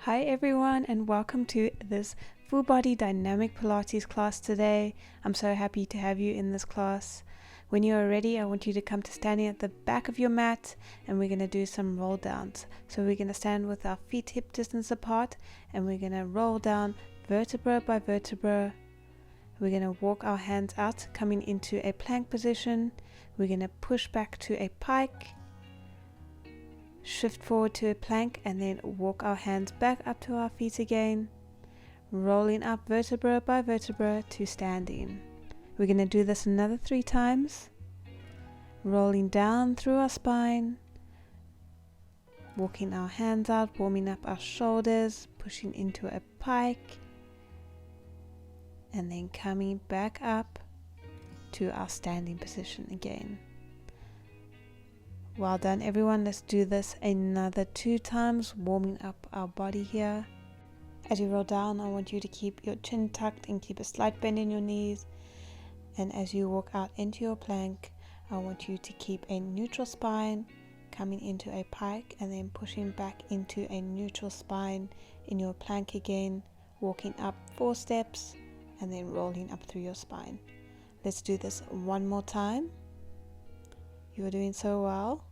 Hi everyone, and welcome to this full body dynamic Pilates class today. I'm so happy to have you in this class. When you are ready, I want you to come to standing at the back of your mat, and we're going to do some roll downs. So we're going to stand with our feet hip distance apart, and we're going to roll down vertebra by vertebra. We're going to walk our hands out, coming into a plank position. We're going to push back to a pike, shift forward to a plank, and then walk our hands back up to our feet again, rolling up vertebra by vertebra to standing. We're going to do this another 3 times, rolling down through our spine, walking our hands out, warming up our shoulders, pushing into a pike, and then coming back up to our standing position again. Well done everyone. Let's do this another 2 times, warming up our body here. As you roll down, I want you to keep your chin tucked and keep a slight bend in your knees. And as you walk out into your plank, I want you to keep a neutral spine, coming into a pike and then pushing back into a neutral spine in your plank again, walking up 4 steps and then rolling up through your spine. Let's do this one more time. You're doing so well.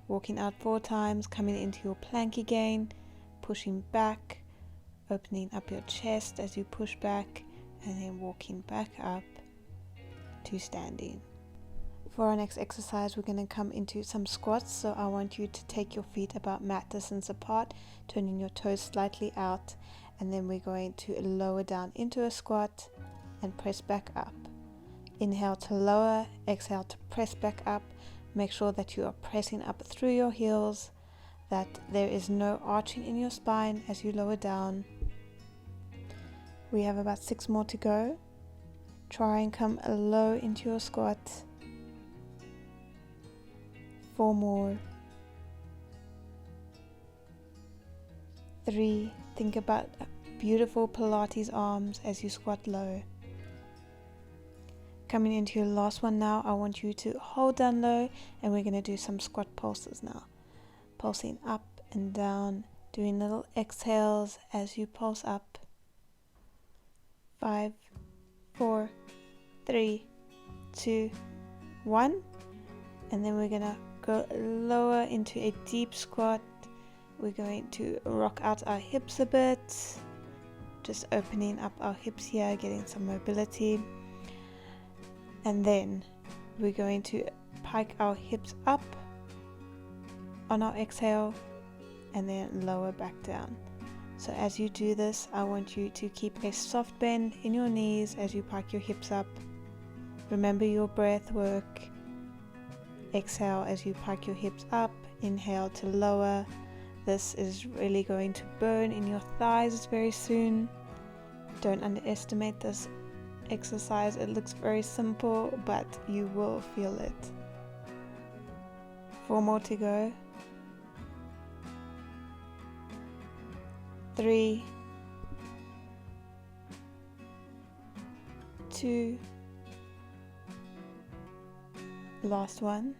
Walking out 4 times, coming into your plank again, pushing back, opening up your chest as you push back, and then walking back up to standing. For our next exercise, we're going to come into some squats. So I want you to take your feet about mat distance apart, turning your toes slightly out, and then we're going to lower down into a squat and press back up. Inhale to lower, exhale to press back up. Make sure that you are pressing up through your heels, that there is no arching in your spine as you lower down. We have about 6 more to go. Try and come low into your squat. 4 more. 3. Think about beautiful Pilates arms as you squat low. Coming into your last one now, I want you to hold down low, and we're going to do some squat pulses now. Pulsing up and down, doing little exhales as you pulse up. 5, 4, 3, 2, 1. And then we're going to go lower into a deep squat. We're going to rock out our hips a bit, just opening up our hips here, getting some mobility. And then we're going to pike our hips up on our exhale and then lower back down. So as you do this, I want you to keep a soft bend in your knees as you pike your hips up. Remember your breath work. Exhale as you pike your hips up. Inhale to lower. This is really going to burn in your thighs very soon. Don't underestimate this exercise. It looks very simple, but you will feel it. 4 more to go. 3, 2, last one.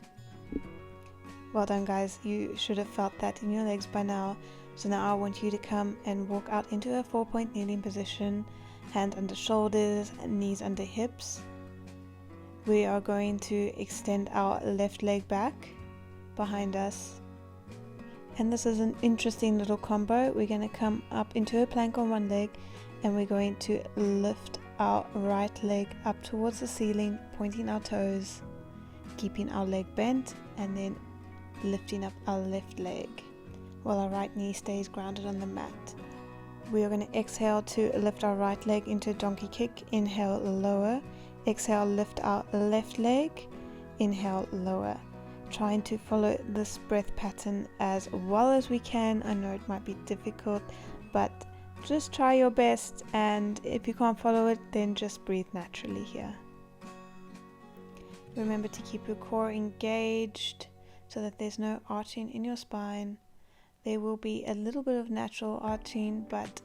Well done guys, you should have felt that in your legs by now. So now I want you to come and walk out into a 4-point kneeling position. Hand under shoulders and knees under hips. We are going to extend our left leg back behind us. And this is an interesting little combo. We're going to come up into a plank on one leg, and we're going to lift our right leg up towards the ceiling, pointing our toes, keeping our leg bent, and then lifting up our left leg while our right knee stays grounded on the mat. We are going to exhale to lift our right leg into a donkey kick. Inhale, lower. Exhale, lift our left leg. Inhale, lower. Trying to follow this breath pattern as well as we can. I know it might be difficult, but just try your best, and if you can't follow it, then just breathe naturally here. Remember to keep your core engaged so that there's no arching in your spine. There will be a little bit of natural arching, but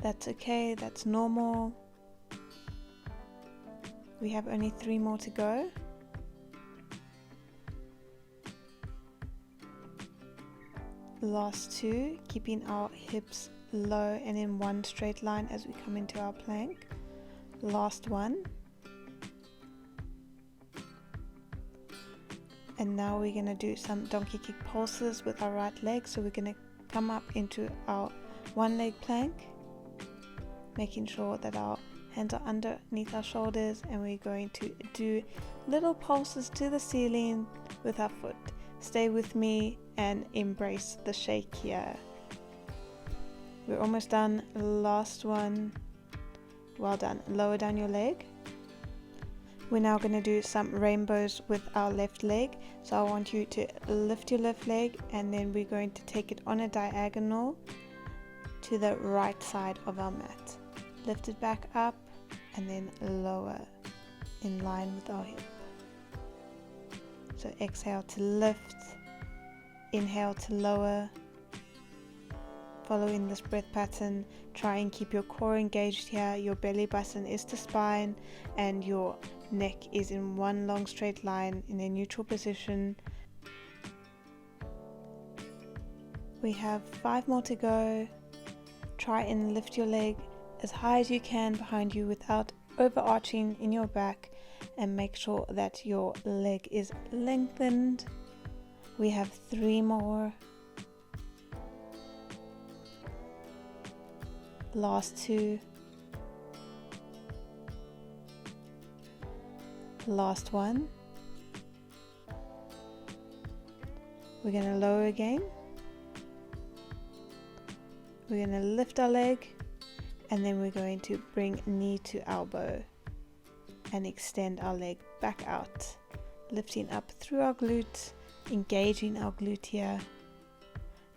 that's okay, that's normal. We have only 3 more to go. Last two, keeping our hips low and in one straight line as we come into our plank. Last one. And now we're going to do some donkey kick pulses with our right leg. So we're going to come up into our one leg plank, making sure that our hands are underneath our shoulders, and we're going to do little pulses to the ceiling with our foot. Stay with me and embrace the shake here. We're almost done. Last one. Well done. Lower down your leg. We're now going to do some rainbows with our left leg. So I want you to lift your left leg, and then we're going to take it on a diagonal to the right side of our mat. Lift it back up and then lower in line with our hip. So exhale to lift, inhale to lower. Following this breath pattern, try and keep your core engaged here. Your belly button is to spine and your neck is in one long straight line in a neutral position. We have 5 more to go. Try and lift your leg as high as you can behind you without overarching in your back, and make sure that your leg is lengthened. We have 3 more. Last 2. Last one. We're going to lower again. We're going to lift our leg, and then we're going to bring knee to elbow and extend our leg back out, lifting up through our glutes, engaging our glute here,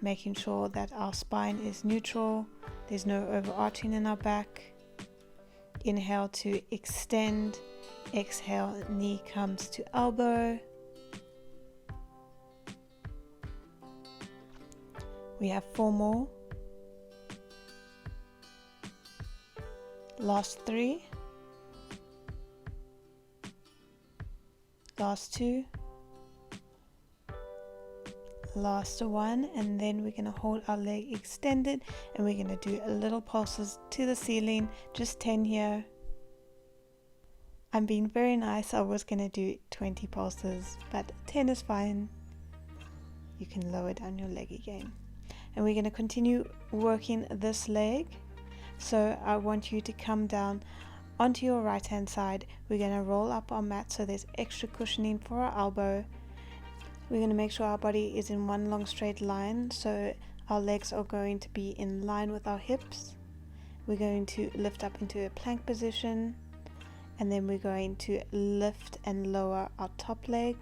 making sure that our spine is neutral, there's no overarching in our back. Inhale to extend, exhale, knee comes to elbow. We have 4 more. Last 3. Last 2. Last 1, and then we're going to hold our leg extended, and we're going to do a little pulses to the ceiling, just 10 here. I'm being very nice. I was going to do 20 pulses, but 10 is fine. You can lower down your leg again, and we're going to continue working this leg. So I want you to come down onto your right hand side. We're going to roll up our mat so there's extra cushioning for our elbow. We're going to make sure our body is in one long straight line, so our legs are going to be in line with our hips. We're going to lift up into a plank position, and then we're going to lift and lower our top leg,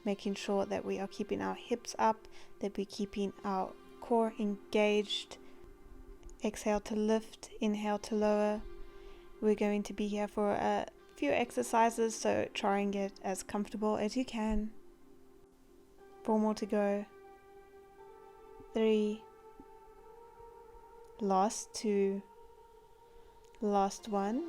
making sure that we are keeping our hips up, that we're keeping our core engaged. Exhale to lift, inhale to lower. We're going to be here for a few exercises, so try and get as comfortable as you can. 4 more to go. 3. Last 2. Last 1.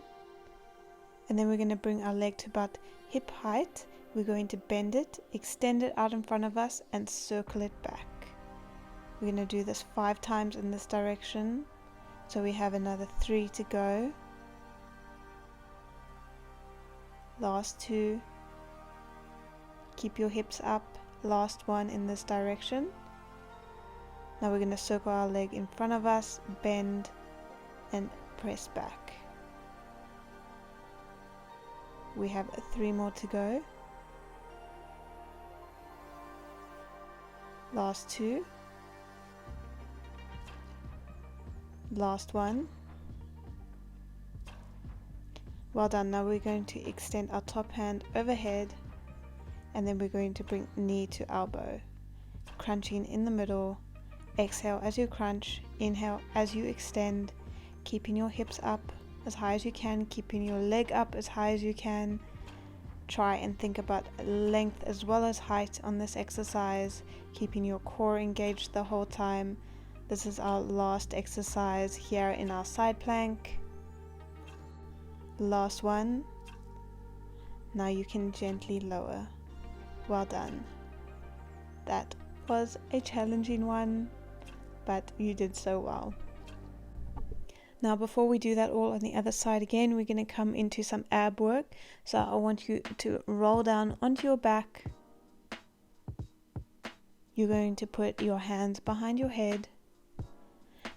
And then we're going to bring our leg to about hip height. We're going to bend it, extend it out in front of us, and circle it back. We're going to do this 5 times in this direction. So we have another 3 to go. Last 2. Keep your hips up. Last 1 in this direction. Now we're going to circle our leg in front of us, bend, and press back. We have 3 more to go. Last 2. Last 1. Well done. Now we're going to extend our top hand overhead, and then we're going to bring knee to elbow, crunching in the middle. Exhale as you crunch, inhale as you extend, keeping your hips up as high as you can, keeping your leg up as high as you can. Try and think about length as well as height on this exercise, keeping your core engaged the whole time. This is our last exercise here in our side plank. Last one. Now you can gently lower. Well done. That was a challenging one, but you did so well. Now before we do that all on the other side again, we're going to come into some ab work. So I want you to roll down onto your back. You're going to put your hands behind your head,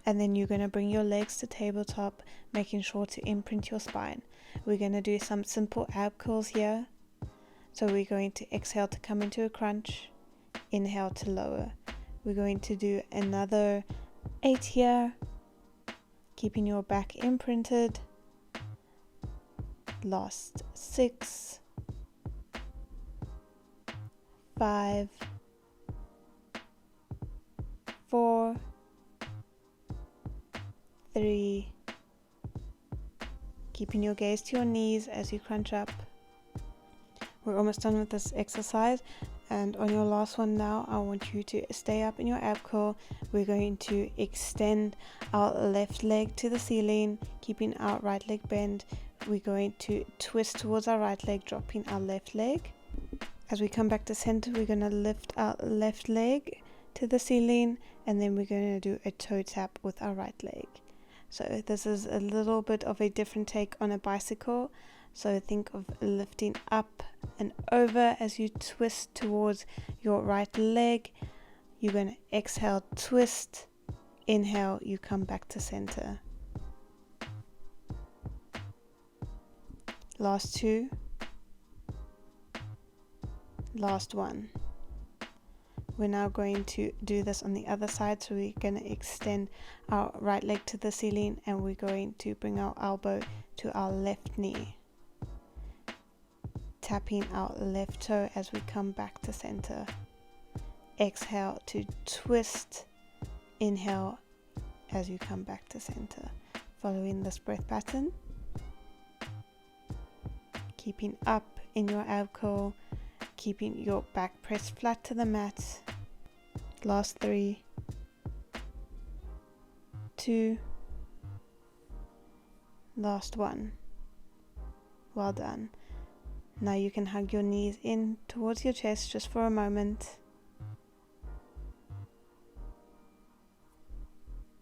and then you're going to bring your legs to tabletop, making sure to imprint your spine. We're going to do some simple ab curls here. So we're going to exhale to come into a crunch, inhale to lower. We're going to do another 8 here, keeping your back imprinted. Last 6, 5, 4, 3, keeping your gaze to your knees as you crunch up. We're almost done with this exercise, and on your last one now, I want you to stay up in your ab curl. We're going to extend our left leg to the ceiling, keeping our right leg bent. We're going to twist towards our right leg, dropping our left leg. As we come back to center, we're going to lift our left leg to the ceiling, and then we're going to do a toe tap with our right leg. So this is a little bit of a different take on a bicycle. So think of lifting up and over as you twist towards your right leg. You're going to exhale, twist, inhale, you come back to center. Last 2. Last 1. We're now going to do this on the other side, so we're going to extend our right leg to the ceiling, and we're going to bring our elbow to our left knee, tapping our left toe as we come back to center. Exhale to twist, inhale as you come back to center. Following this breath pattern, keeping up in your ab curl, keeping your back pressed flat to the mat. Last 3, 2, last 1. Well done. Now you can hug your knees in towards your chest just for a moment.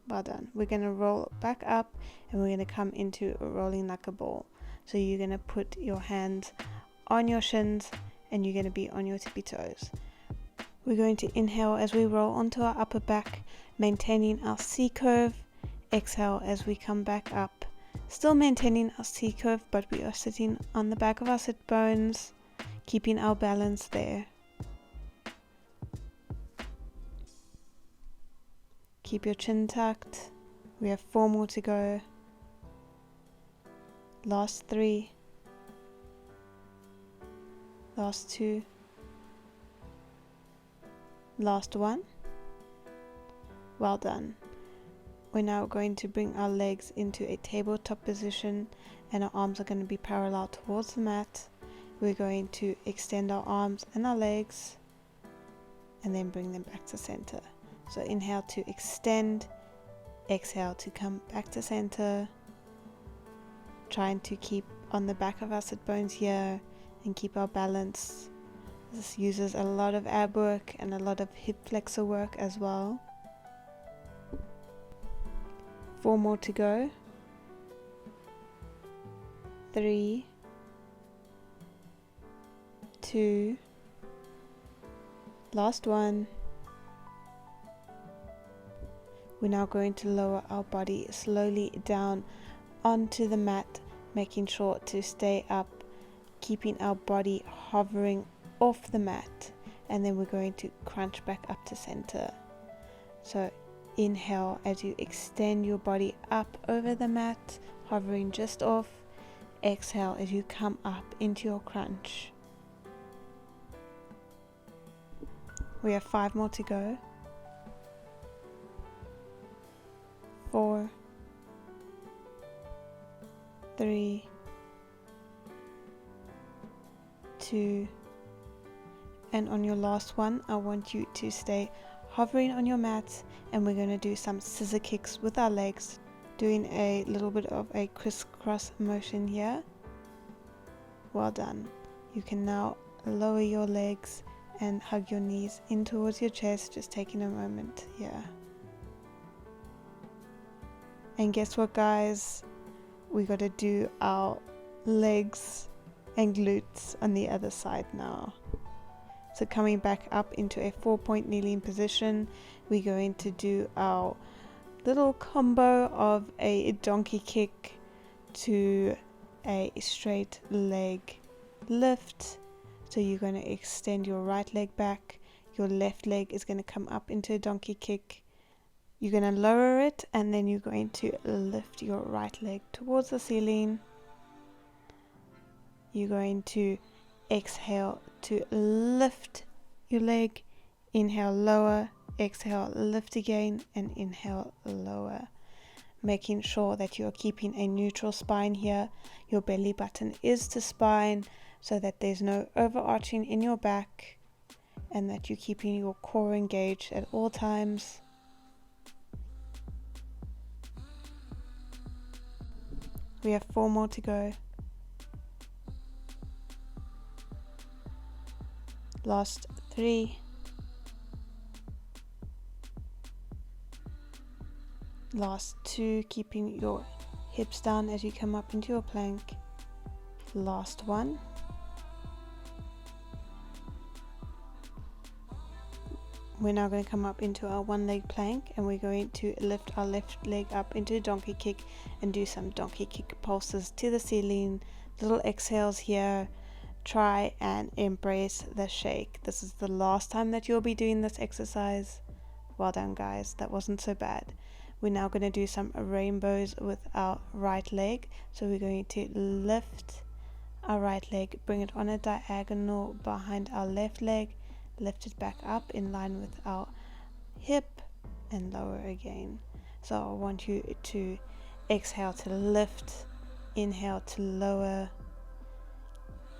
Well done. We're going to roll back up, and we're going to come into rolling like a ball. So you're going to put your hands on your shins, and you're going to be on your tippy toes. We're going to inhale as we roll onto our upper back, maintaining our C curve. Exhale as we come back up, still maintaining our C curve, but we are sitting on the back of our sit bones, keeping our balance there. Keep your chin tucked. We have 4 more to go. Last 3. Last 2. Last 1. Well done. We're now going to bring our legs into a tabletop position, and our arms are going to be parallel towards the mat. We're going to extend our arms and our legs, and then bring them back to center. So inhale to extend, exhale to come back to center. Trying to keep on the back of our sit bones here and keep our balance. This uses a lot of ab work and a lot of hip flexor work as well. 4 more to go. 3, 2, last 1. We're now going to lower our body slowly down onto the mat, making sure to stay up, keeping our body hovering off the mat, and then we're going to crunch back up to center. So inhale as you extend your body up over the mat, hovering just off. Exhale as you come up into your crunch. We have 5 more to go. 4, 3, 2, and on your last one, I want you to stay hovering on your mat, and we're going to do some scissor kicks with our legs, doing a little bit of a crisscross motion here. Well done. You can now lower your legs and hug your knees in towards your chest, just taking a moment here. And guess what, guys? We got to do our legs and glutes on the other side now. So coming back up into a 4-point kneeling position, we're going to do our little combo of a donkey kick to a straight leg lift. So you're going to extend your right leg back, your left leg is going to come up into a donkey kick. You're going to lower it, and then you're going to lift your right leg towards the ceiling. You're going to exhale to lift your leg, inhale, lower, exhale, lift again, and inhale, lower. Making sure that you're keeping a neutral spine here. Your belly button is to spine so that there's no overarching in your back, and that you're keeping your core engaged at all times. We have 4 more to go. Last 3. Last 2, keeping your hips down as you come up into your plank. Last 1. We're now going to come up into our 1-leg plank, and we're going to lift our left leg up into a donkey kick and do some donkey kick pulses to the ceiling. Little exhales here. Try and embrace the shake. This is the last time that you'll be doing this exercise. Well done, guys. That wasn't so bad. We're now going to do some rainbows with our right leg. So we're going to lift our right leg, bring it on a diagonal behind our left leg, lift it back up in line with our hip, and lower again. So I want you to exhale to lift, inhale to lower,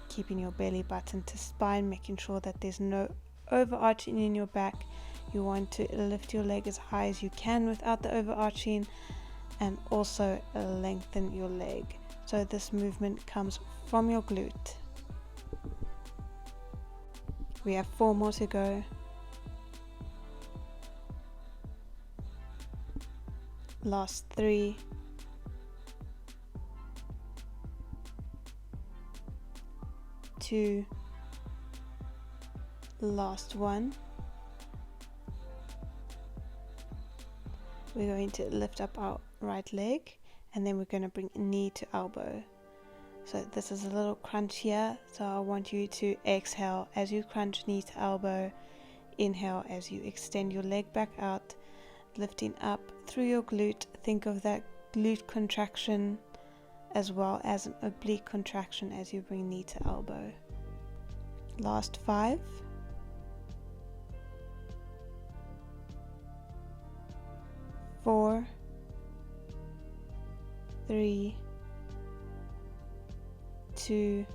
keeping your belly button to spine, making sure that there's no overarching in your back. You want to lift your leg as high as you can without the overarching, and also lengthen your leg. So this movement comes from your glute. We have 4 more to go. Last 3. Two. Last 1. We're going to lift up our right leg, and then we're going to bring knee to elbow. So this is a little crunch here, so I want you to exhale as you crunch knee to elbow, inhale as you extend your leg back out, lifting up through your glute. Think of that glute contraction as well as an oblique contraction as you bring knee to elbow. Last 5. 4. 3. 2.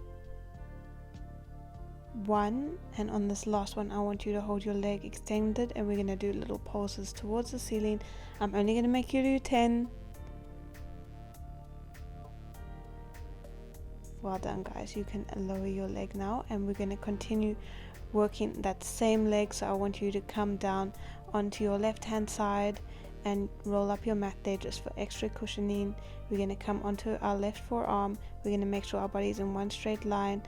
1. And on this last one, I want you to hold your leg extended, and we're going to do little pulses towards the ceiling. I'm only going to make you do 10. Well done, guys. You can lower your leg now, and we're going to continue working that same leg. So I want you to come down onto your left hand side and roll up your mat there just for extra cushioning. We're going to come onto our left forearm. We're going to make sure our body is in one straight line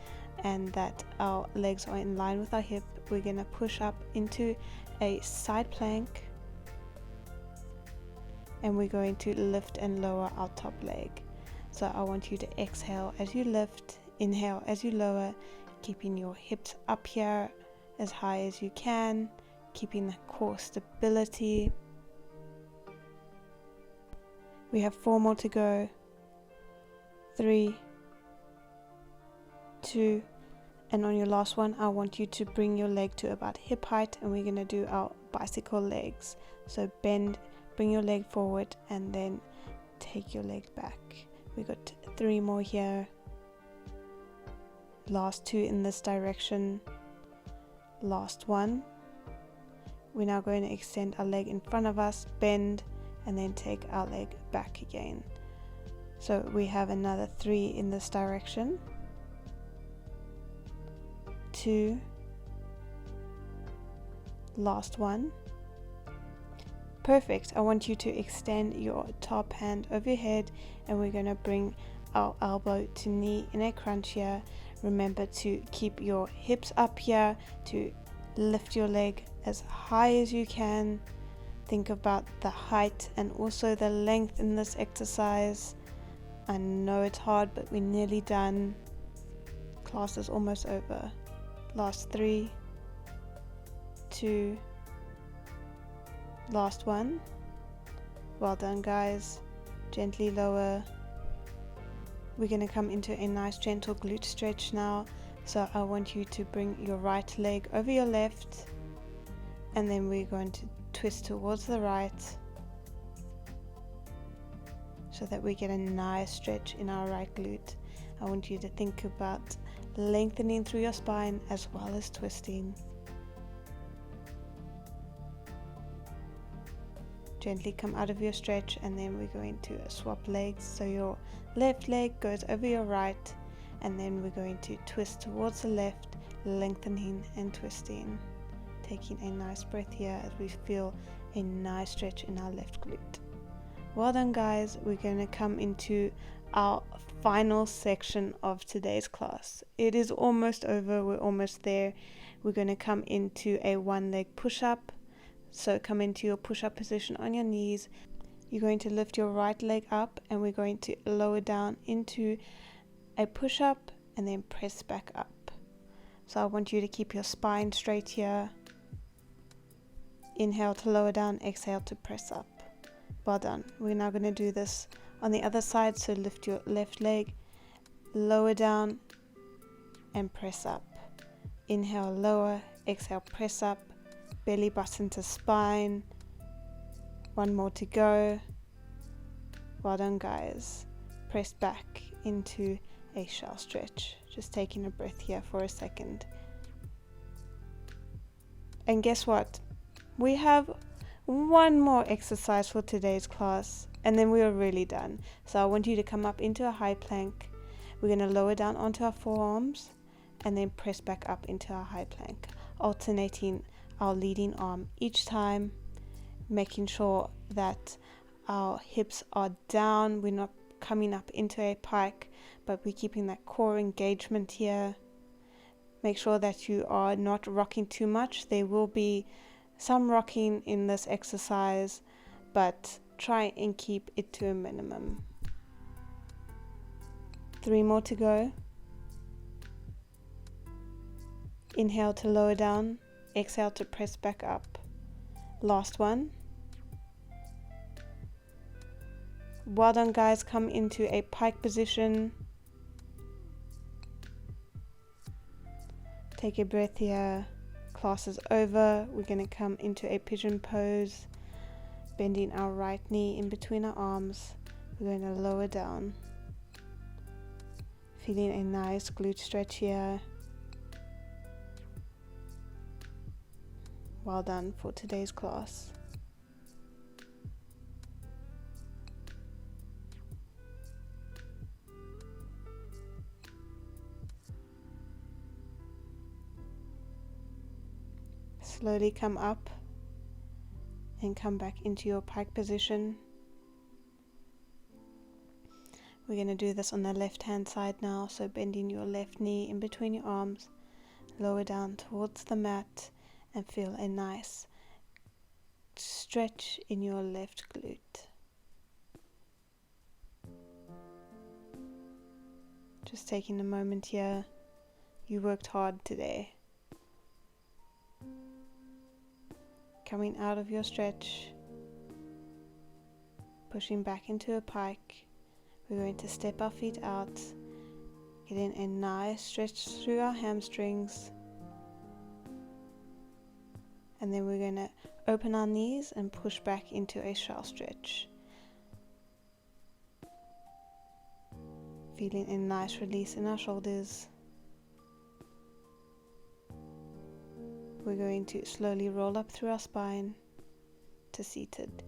and that our legs are in line with our hip. We're going to push up into a side plank, and we're going to lift and lower our top leg. So I want you to exhale as you lift, inhale as you lower, keeping your hips up here as high as you can, keeping the core stability. We have 4 more to go. 3, 2, and on your last one, I want you to bring your leg to about hip height, and we're going to do our bicycle legs. So bend, bring your leg forward, and then take your leg back. We got 3 more here. Last 2 in this direction. Last 1. We're now going to extend our leg in front of us, bend, and then take our leg back again. So we have another 3 in this direction. 2, Last one. Perfect. I want you to extend your top hand over your head, and we're going to bring our elbow to knee in a crunch here. Remember to keep your hips up here, to lift your leg as high as you can. Think about the height and also the length in this exercise. I know it's hard, but we're nearly done. Class is almost over. Last 3, 2, last one. Well done, guys. Gently lower. We're going to come into a nice gentle glute stretch now. So I want you to bring your right leg over your left, and then we're going to twist towards the right so that we get a nice stretch in our right glute. I want you to think about lengthening through your spine as well as twisting. Gently come out of your stretch, and then we're going to swap legs. So your left leg goes over your right, and then we're going to twist towards the left, lengthening and twisting. Taking a nice breath here as we feel a nice stretch in our left glute. Well done, guys. We're going to come into our final section of today's class. It is almost over. We're almost there. We're going to come into a one leg push-up. So come into your push-up position on your knees. You're going to lift your right leg up, and we're going to lower down into a push-up and then press back up. So I want you to keep your spine straight here. Inhale to lower down, exhale to press up. Well done. We're now going to do this on the other side. So lift your left leg, lower down and press up. Inhale, lower, exhale, press up. Belly button to spine. One more to go. Well done, guys. Press back into a shell stretch. Just taking a breath here for a second. And guess what? We have one more exercise for today's class, and then we are really done. So I want you to come up into a high plank. We're going to lower down onto our forearms and then press back up into our high plank, alternating our leading arm each time, making sure that our hips are down. We're not coming up into a pike, but we're keeping that core engagement here. Make sure that you are not rocking too much. There will be some rocking in this exercise, but try and keep it to a minimum. 3 more to go. Inhale to lower down, exhale to press back up. Last one. Well done, guys. Come into a pike position. Take a breath here. Class is over. We're going to come into a pigeon pose, bending our right knee in between our arms. We're going to lower down, feeling a nice glute stretch here. Well done for today's class. Slowly come up and come back into your pike position. We're going to do this on the left hand side now, so bending your left knee in between your arms, lower down towards the mat and feel a nice stretch in your left glute. Just taking a moment here. You worked hard today. Coming out of your stretch, pushing back into a pike. We're going to step our feet out, getting a nice stretch through our hamstrings, and then we're going to open our knees and push back into a shell stretch. Feeling a nice release in our shoulders. We're going to slowly roll up through our spine to seated.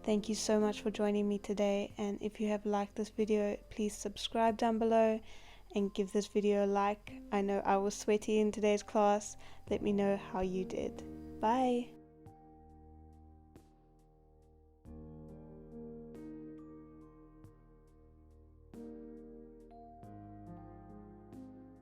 Thank you so much for joining me today, and if you have liked this video, please subscribe down below and give this video a like. I know I was sweaty in today's class. Let me know how you did. Bye!